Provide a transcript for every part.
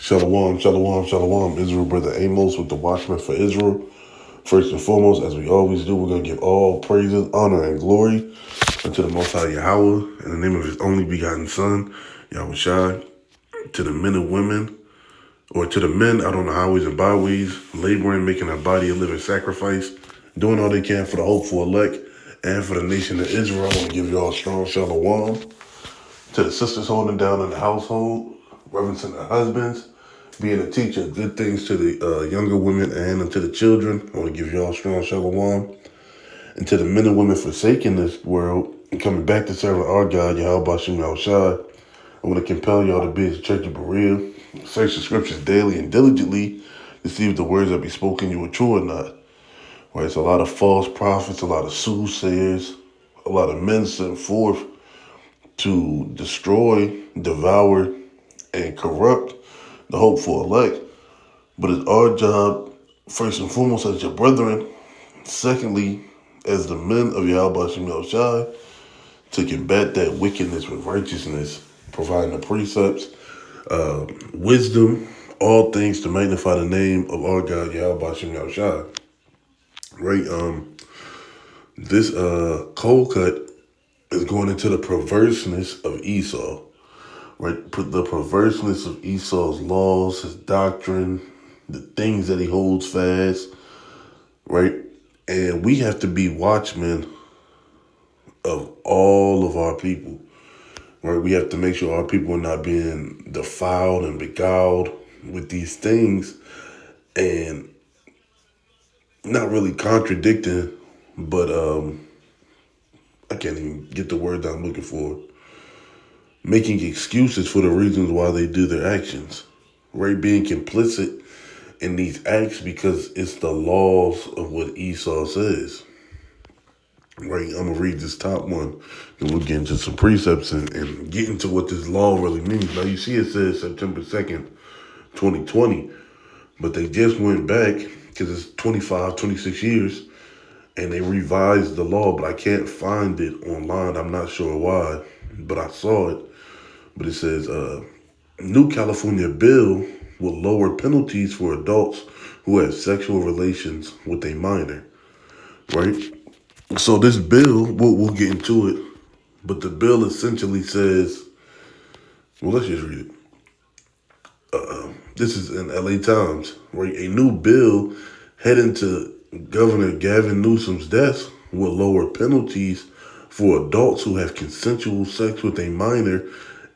Shalom, shalom, shalom. Israel, brother Amos with the Watchman for Israel. First and foremost, as we always do, we're going to give all praises, honor, and glory unto the Most High Yahweh in the name of His only begotten Son, Yahweh Shai, to the men and women, or to the men out on the highways and byways, laboring, making their body a living sacrifice, doing all they can for the hopeful elect and for the nation of Israel. I want to give you all a strong shalom. To the sisters holding down in the household, reverencing their husbands, being a teacher of good things to the younger women and unto the children. I want to give you all strong shalom. And to the men and women forsaking this world and coming back to serving our God, Yahweh Bashem Yahushai, I want to compel y'all to be as a church of Berea. Search the scriptures daily and diligently to see if the words that be spoken you are true or not. Right? It's a lot of false prophets, a lot of soothsayers, a lot of men sent forth to destroy, devour, and corrupt the hopeful elect. But it's our job, first and foremost, as your brethren, secondly, as the men of Yahweh Hashem Yahushai, to combat that wickedness with righteousness, providing the precepts, wisdom, all things to magnify the name of our God, Yahweh Hashem Yahushai. Right? This cold cut is going into the perverseness of Esau, right? The perverseness of Esau's laws, his doctrine, the things that he holds fast, right? And we have to be watchmen of all of our people, right? We have to make sure our people are not being defiled and beguiled with these things and not really contradicting, but I can't even get the word that I'm looking for. Making excuses for the reasons why they do their actions, right? Being complicit in these acts because it's the laws of what Esau says, right? I'm going to read this top one and we'll get into some precepts and get into what this law really means. Now, you see it says September 2nd, 2020, but they just went back because it's 25, 26 years and they revised the law, but I can't find it online. I'm not sure why, but I saw it. But it says, new California bill will lower penalties for adults who have sexual relations with a minor, right? So this bill, we'll get into it, but the bill essentially says, well, let's just read it. This is in LA Times, right? A new bill heading to Governor Gavin Newsom's desk will lower penalties for adults who have consensual sex with a minor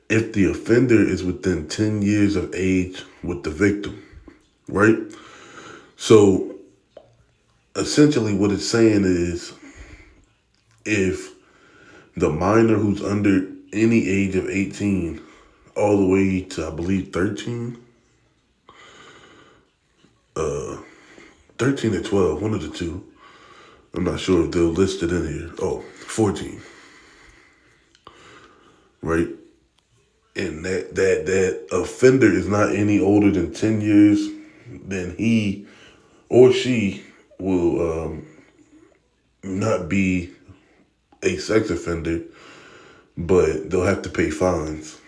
if the offender is within 10 years of age with the victim, right? So essentially what it's saying is if the minor who's under any age of 18 all the way to, I believe, 13 or 12, one of the two. I'm not sure if they're listed in here. Oh, 14. Right? And that offender is not any older than 10 years, then he or she will not be a sex offender, but they'll have to pay fines.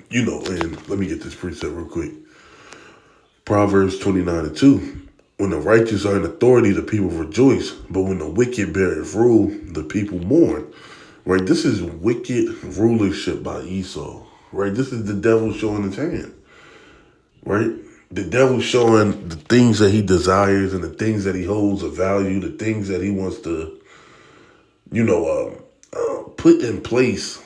You know, and let me get this precept real quick. Proverbs 29:2. When the righteous are in authority, the people rejoice, but when the wicked beareth rule, the people mourn. Right? This is wicked rulership by Esau. Right? This is the devil showing his hand. Right? The devil showing the things that he desires and the things that he holds of value, the things that he wants to, put in place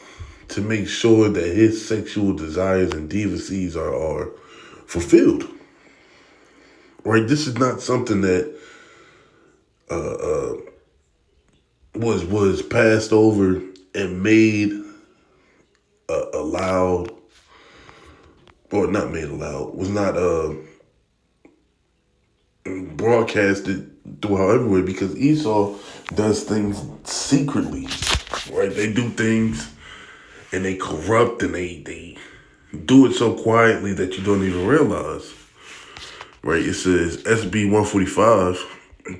to make sure that his sexual desires and decencies are fulfilled. Right? This is not something that was passed over and made allowed, or not made allowed, was not broadcasted throughout everywhere, because Esau does things secretly, right? They do things and they corrupt and they do it so quietly that you don't even realize, right? It says SB 145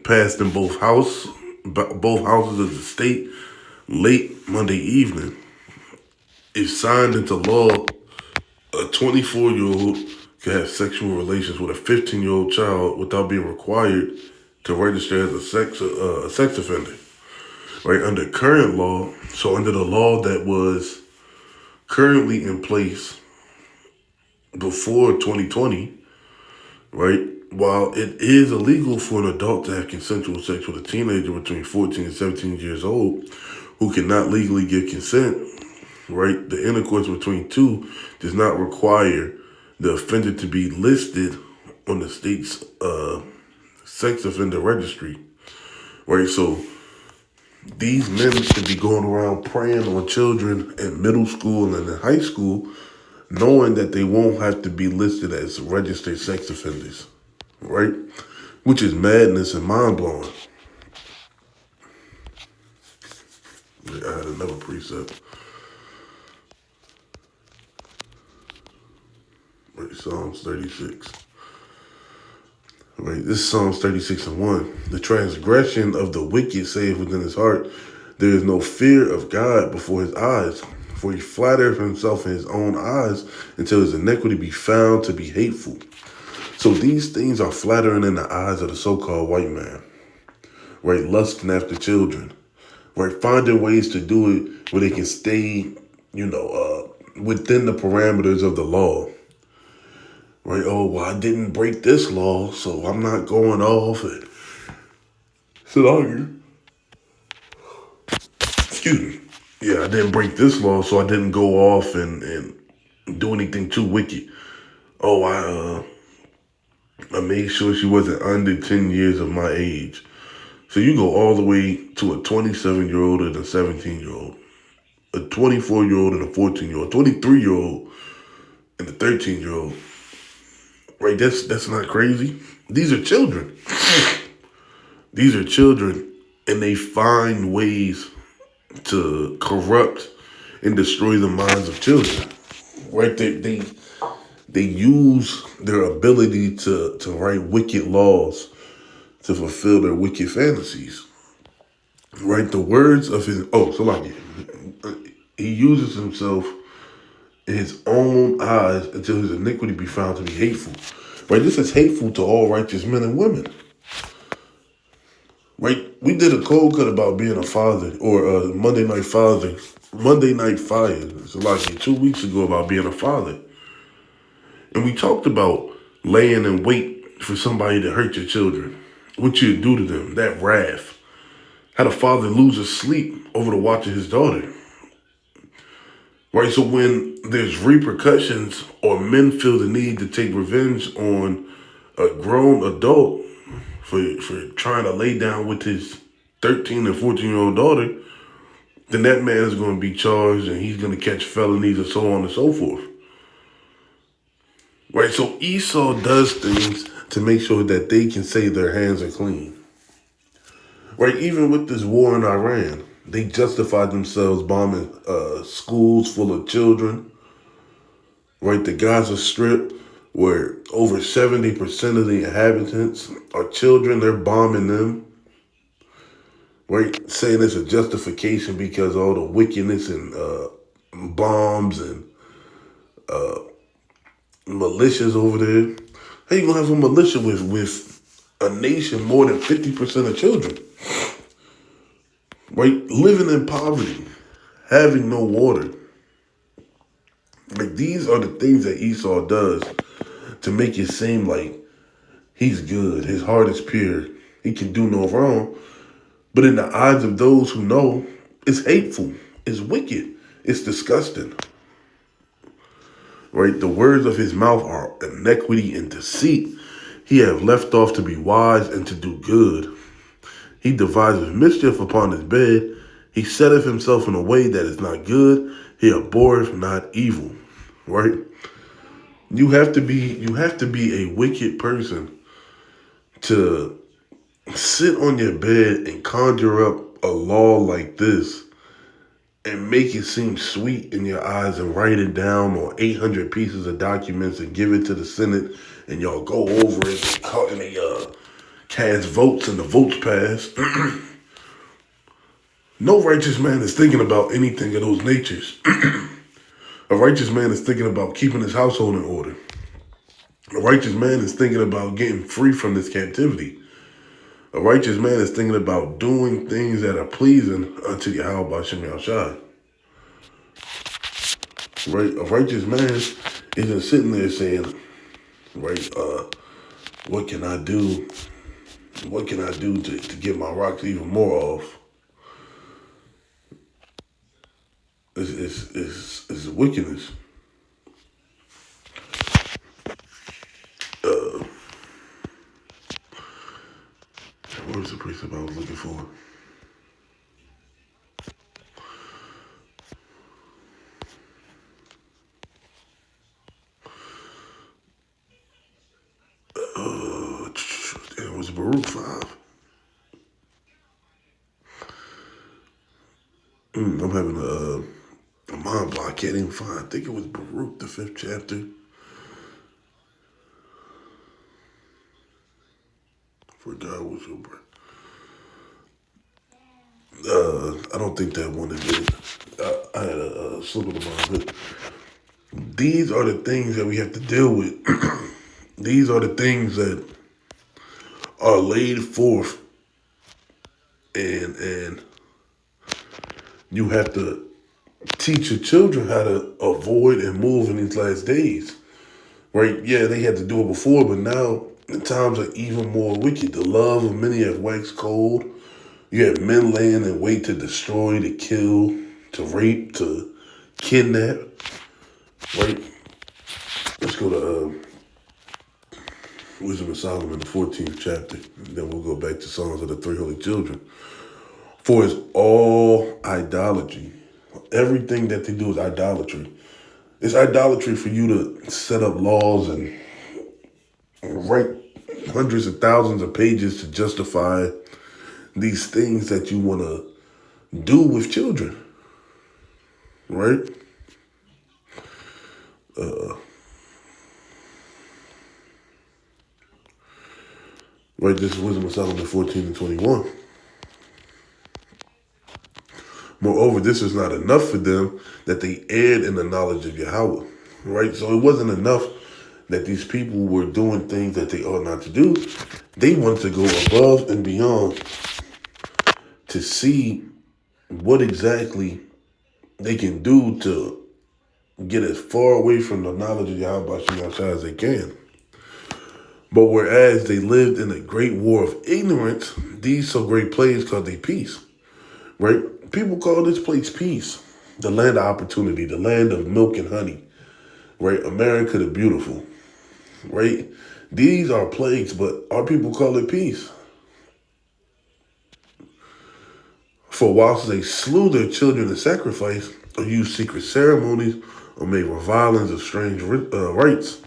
passed in both houses of the state late Monday evening. It signed into law a 24-year-old can have sexual relations with a 15-year-old child without being required to register as a sex offender. Right, under current law, so under the law that was currently in place before 2020, right, while it is illegal for an adult to have consensual sex with a teenager between 14 and 17 years old who cannot legally give consent, right, the intercourse between two does not require the offender to be listed on the state's sex offender registry, right? So these men should be going around preying on children in middle school and in high school, knowing that they won't have to be listed as registered sex offenders, right? Which is madness and mind-blowing. I had another precept. Right, Psalms 36. Right, this is Psalms 36 and 1. The transgression of the wicked saith within his heart, there is no fear of God before his eyes. For he flattereth himself in his own eyes until his iniquity be found to be hateful. So these things are flattering in the eyes of the so-called white man. Right, lusting after children. Right, finding ways to do it where they can stay, within the parameters of the law. Right, oh, well, I didn't break this law, so I'm not going off and excuse me. Yeah, I didn't break this law, so I didn't go off and do anything too wicked. Oh, I made sure she wasn't under 10 years of my age. So you go all the way to a 27-year-old and a 17-year-old, a 24-year-old and a 14-year-old, 23-year-old and a 13-year-old. Right, that's not crazy. These are children. These are children, and they find ways to corrupt and destroy the minds of children. Right, they use their ability to write wicked laws to fulfill their wicked fantasies. Right, the words of his he uses himself in his own eyes until his iniquity be found to be hateful. Right, this is hateful to all righteous men and women. Right, we did a cold cut about being a father, or Monday Night Fire. It's like 2 weeks ago about being a father, and we talked about laying in wait for somebody to hurt your children, what you do to them, that wrath. How the father loses sleep over the watch of his daughter. Right, so when there's repercussions or men feel the need to take revenge on a grown adult for trying to lay down with his 13 and 14-year-old daughter, then that man is going to be charged and he's going to catch felonies and so on and so forth. Right, so Esau does things to make sure that they can say their hands are clean. Right, even with this war in Iran, they justified themselves bombing schools full of children. Right, the Gaza Strip, where over 70% of the inhabitants are children, they're bombing them. Right, saying it's a justification because all the wickedness and bombs and militias over there. How you gonna have a militia with a nation more than 50% of children? Right, living in poverty, having no water. Like, these are the things that Esau does to make it seem like he's good, his heart is pure, he can do no wrong. But in the eyes of those who know, it's hateful, it's wicked, it's disgusting. Right, the words of his mouth are iniquity and deceit. He hath left off to be wise and to do good. He devises mischief upon his bed. He setteth himself in a way that is not good. He abhorreth not evil. Right? You have to be a wicked person to sit on your bed and conjure up a law like this and make it seem sweet in your eyes and write it down on 800 pieces of documents and give it to the Senate and y'all go over it and they cast votes and the votes pass. No righteous man is thinking about anything of those natures. A righteous man is thinking about keeping his household in order. A righteous man is thinking about getting free from this captivity. A righteous man is thinking about doing things that are pleasing unto Yahweh B'Shem Yahushai. Right? A righteous man isn't sitting there saying, right, what can I do? What can I do to get my rocks even more off? It's wickedness. What was the precept I was looking for? It was Baruch 5. I'm having a mind block. I can't even find. I think it was Baruch, the 5th chapter. For God was your breath. I don't think that one is it. I had a slip of the mind, but these are the things that we have to deal with. These are the things that are laid forth, and you have to teach your children how to avoid and move in these last days. Right? Yeah, they had to do it before, but now the times are even more wicked. The love of many have waxed cold. You have men laying in wait to destroy, to kill, to rape, to kidnap. Right? Let's go to Wisdom of Solomon, the 14th chapter. And then we'll go back to Songs of the Three Holy Children. For it's all idolatry. Everything that they do is idolatry. It's idolatry for you to set up laws and write hundreds of thousands of pages to justify these things that you want to do with children. Right? Right, this is Wisdom of Solomon 14 and 21. Moreover, this is not enough for them that they erred in the knowledge of Yahweh. Right? So it wasn't enough that these people were doing things that they ought not to do. They wanted to go above and beyond to see what exactly they can do to get as far away from the knowledge of Yahweh as they can. But whereas they lived in a great war of ignorance, these so great plagues called they peace. Right? People call this place peace. The land of opportunity, the land of milk and honey. Right? America the beautiful. Right? These are plagues, but our people call it peace. For whilst they slew their children in sacrifice, or used secret ceremonies, or made revilings of strange rites,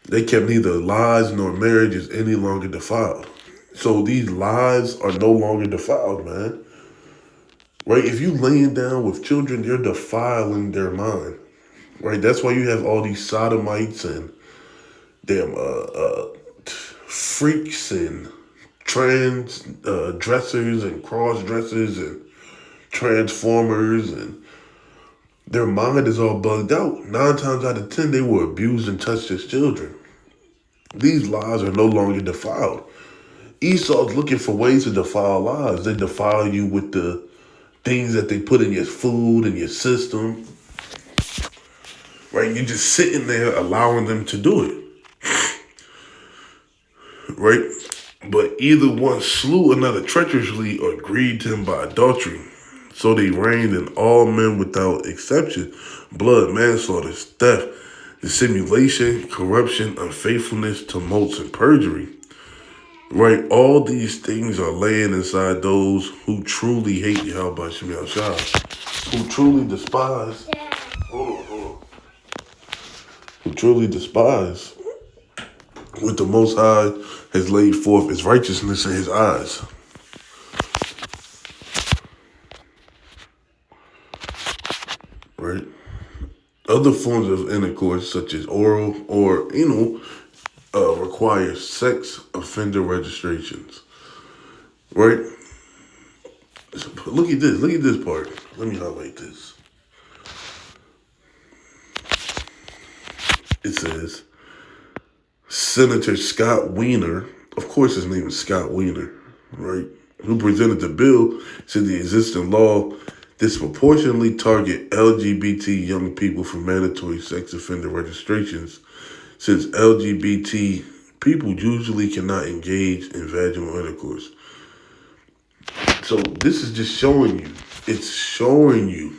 they kept neither lives nor marriages any longer defiled. So these lives are no longer defiled, man. Right? If you laying down with children, you're defiling their mind. Right? That's why you have all these sodomites and damn freaks and trans dressers and cross dressers and transformers, and their mind is all bugged out. 9 times out of 10, they were abused and touched as children. These lives are no longer defiled. Esau's looking for ways to defile lives. They defile you with the things that they put in your food and your system. Right? You're just sitting there allowing them to do it. Right? But either one slew another treacherously or grieved him by adultery. So they reigned in all men without exception: blood, manslaughter, theft, dissimulation, corruption, unfaithfulness, tumults, and perjury. Right? All these things are laying inside those who truly hate Yahweh Shem Yahushua, who truly despise, who truly despise what the Most High has laid forth as righteousness in his eyes. Right? Other forms of intercourse, such as oral or anal, require sex offender registrations. Right? So, look at this. Look at this part. Let me highlight this. It says, Senator Scott Wiener, of course his name is Scott Wiener, right, who presented the bill, said the existing law disproportionately target LGBT young people for mandatory sex offender registrations, since LGBT people usually cannot engage in vaginal intercourse. So this is just showing you. It's showing you.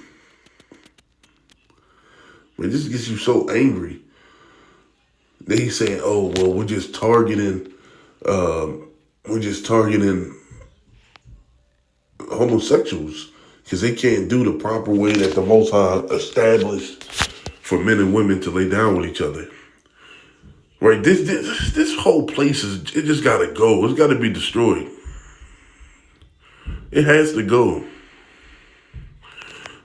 Man, this gets you so angry. That he's saying, "Oh well, we're just targeting homosexuals because they can't do the proper way that the Most High established for men and women to lay down with each other." Right? This whole place it just gotta go. It's gotta be destroyed. It has to go.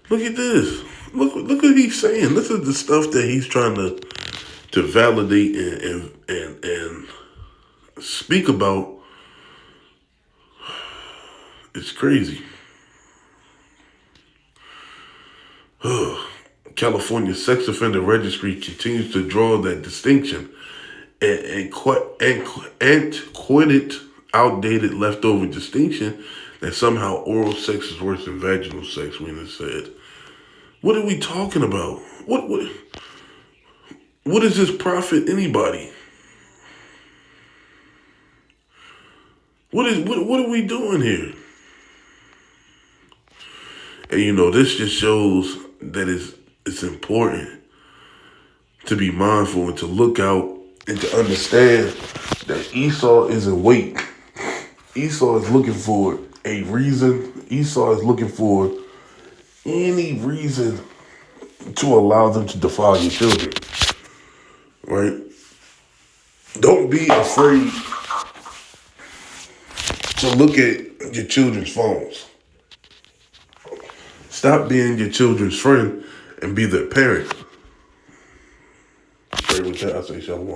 Look at this. Look what he's saying. This is the stuff that he's trying to validate and speak about. It's crazy. California sex offender registry continues to draw that distinction and antiquated, outdated, leftover distinction that somehow oral sex is worse than vaginal sex. When it said, what are we talking about? What does this profit anybody? What are we doing here? And this just shows that it's important to be mindful and to look out and to understand that Esau isn't weak. Esau is looking for a reason. Esau is looking for any reason to allow them to defile your children. Right? Don't be afraid to look at your children's phones. Stop being your children's friend and be their parent. Pray with that, I say shalom.